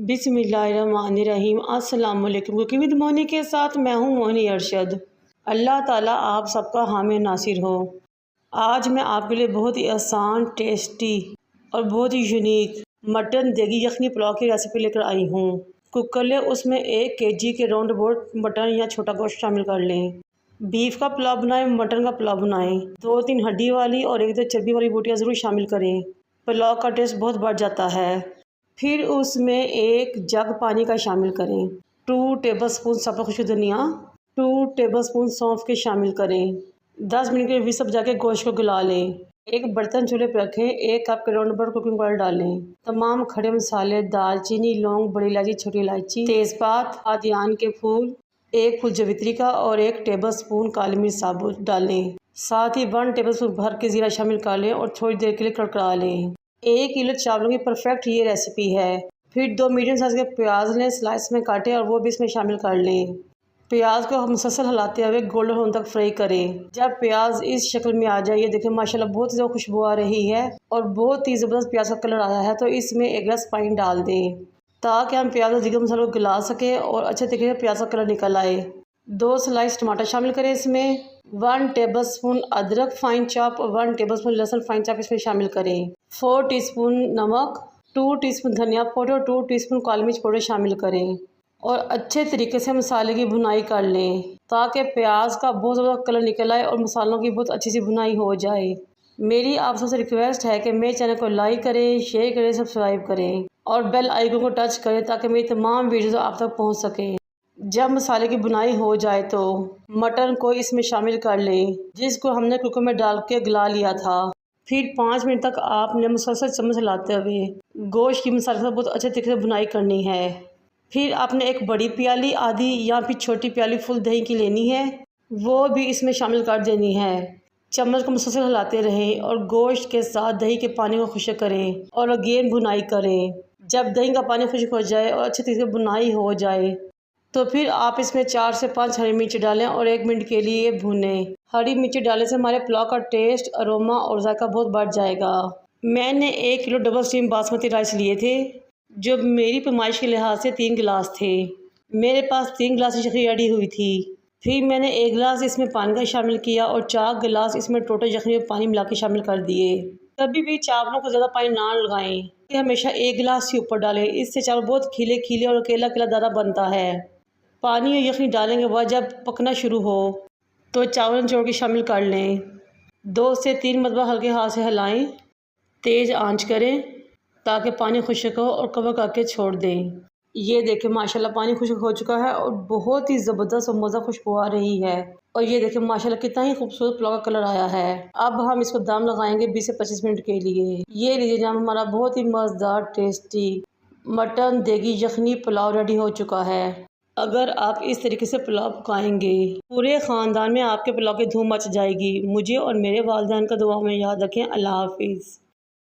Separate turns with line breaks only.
बिस्मिल्लाहिर्रहमानिर्रहीम। अस्सलाम वालेकुम। कुकिंग विद मोनी के साथ मैं हूँ मोनी अरशद। अल्लाह ताला आप सबका हामी नासिर हो। आज मैं आपके लिए बहुत ही आसान, टेस्टी और बहुत ही यूनिक मटन देगी यखनी पुलाव की रेसिपी लेकर आई हूँ। कुकर ले उसमें 1 kg के राउंड अबाउट मटन या छोटा गोश्त शामिल कर लें। बीफ का पुलाव बनाएं, मटन का पुलाव बनाएं। 2-3 हड्डी वाली और 1-2 चर्बी वाली बोटियाँ ज़रूर शामिल करें। पुलाव का टेस्ट बहुत बढ़ जाता है। फिर उसमें 1 जग पानी का शामिल करें। 2 टेबलस्पून सफ़ेद खुशबू धनिया, 2 टेबलस्पून सौंफ के शामिल करें। 10 मिनट के लिए विस्क जाके गोश्त को गला लें। एक बर्तन चूल्हे पर रखें। 1 कप के राउंड अबाउट कुकिंग ऑयल डालें। तमाम खड़े मसाले दालचीनी, लौंग, बड़ी इलायची, छोटी इलायची, तेज़पात, अदरक के फूल, 1 फूल जवित्री का और 1 टेबलस्पून काली मिर्च साबुत डालें। साथ ही 1 टेबलस्पून भर के ज़ीरा शामिल कर लें और थोड़ी देर के लिए कड़कड़ा लें। 1 किलो चावलों की परफेक्ट ये रेसिपी है। फिर 2 मीडियम साइज़ के प्याज लें, स्लाइस में काटें और वो भी इसमें शामिल कर लें। प्याज को हम मुसलसल हिलाते हुए गोल्डन होने तक फ्राई करें। जब प्याज इस शक्ल में आ जाए, ये देखिए माशाल्लाह बहुत ही ज़्यादा खुशबू आ रही है और बहुत ही ज़बरदस्त प्याज का कलर आया है, तो इसमें 1 गिलास पानी डाल दें ताकि हम प्याज और दीगर मसालों को गला सकें और अच्छे तरीके से प्याज का कलर निकल आए। 2 स्लाइस टमाटर शामिल करें इसमें। 1 टेबलस्पून अदरक फाइन चॉप और 1 टेबलस्पून लहसुन फाइन चॉप इसमें शामिल करें। 4 टीस्पून नमक, 2 टीस्पून धनिया पाउडर और 2 टीस्पून काली मिर्च पाउडर शामिल करें और अच्छे तरीके से मसाले की भुनाई कर लें ताकि प्याज का बहुत ज़्यादा कलर निकल आए और मसालों की बहुत अच्छी सी भुनाई हो जाए। मेरी आप सबसे रिक्वेस्ट है कि मेरे चैनल को लाइक करें, शेयर करें, सब्सक्राइब करें और बेल आइकन को टच करें ताकि मेरी तमाम वीडियोज़ आप तक पहुँच सकें। जब मसाले की भुनाई हो जाए तो मटन को इसमें शामिल कर लें जिसको हमने कुकर में डाल के गला लिया था। फिर 5 मिनट तक आपने मुसलसल चम्मच हिलाते हुए गोश्त की मसाले से बहुत अच्छे तरीके से भुनाई करनी है। फिर आपने एक बड़ी प्याली आधी या फिर छोटी प्याली फुल दही की लेनी है, वो भी इसमें शामिल कर देनी है। चम्मच को मुसलसल हिलाते रहें और गोश्त के साथ दही के पानी को खुश्क करें और अगेन भुनाई करें। जब दही का पानी खुश्क हो जाए और अच्छे तरीके से भुनाई हो जाए तो फिर आप इसमें 4 से 5 हरी मिर्च डालें और 1 मिनट के लिए भूनें। हरी मिर्च डालने से हमारे पुलाव का टेस्ट, अरोमा और जायका बहुत बढ़ जाएगा। मैंने 1 kilo double steam basmati rice लिए थे जो मेरी पैमाइश के लिहाज से 3 गिलास थे। मेरे पास 3 गिलास यखनी रेडी हुई थी। फिर मैंने 1 गिलास इसमें पानी का शामिल किया और 4 गिलास इसमें टोटल यखनी में पानी मिला के शामिल कर दिए। कभी भी चावलों को ज़्यादा पानी ना लगाएं, हमेशा 1 गिलास से ऊपर डालें, इससे चावल बहुत खिले खिले और अकेला अकेला दाना बनता है। पानी और यखनी डालने के बाद जब पकना शुरू हो तो चावल निचोड़ के शामिल कर लें। 2 से 3 मरतबा हल्के हाथ से हिलाएं, तेज़ आंच करें ताकि पानी खुश्क हो और कवर करके छोड़ दें। ये देखें माशाल्लाह पानी खुश्क हो चुका है और बहुत ही ज़बरदस्त और मज़ा खुशबू आ रही है। और ये देखें माशाल्लाह कितना ही खूबसूरत पुलाव का कलर आया है। अब हम इसको दम लगाएंगे 20 से 25 मिनट के लिए। ये लीजिए जनाब, हमारा बहुत ही मज़ेदार टेस्टी मटन देगी यखनी पुलाव रेडी हो चुका है। अगर आप इस तरीके से पुलाव पकाएंगे पूरे ख़ानदान में आपके पुलाव की धूम मच जाएगी। मुझे और मेरे वालिदैन का दुआ में याद रखें। अल्लाह हाफिज़।